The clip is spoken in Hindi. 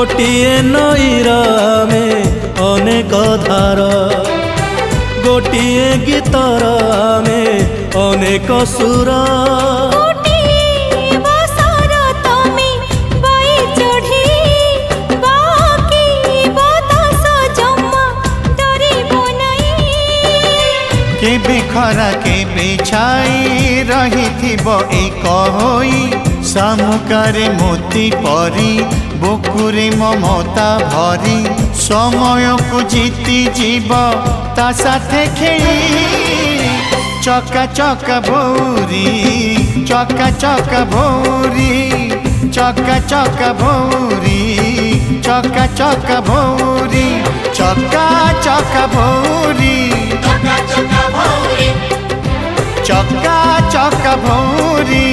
गोटिए नईर आमे अनेक धार गोटिए गीतर आमे अनेक सुर केबे खरा केबे छाई रही एक होई सामुकारे मोती परी बुकुरे ममता भरी समय को जीती जीव ता साथे खेली चका चका भौरी चका चका भौरी चका चका भौरी चका चका भौरी चका चका भौरी चका चका भौरी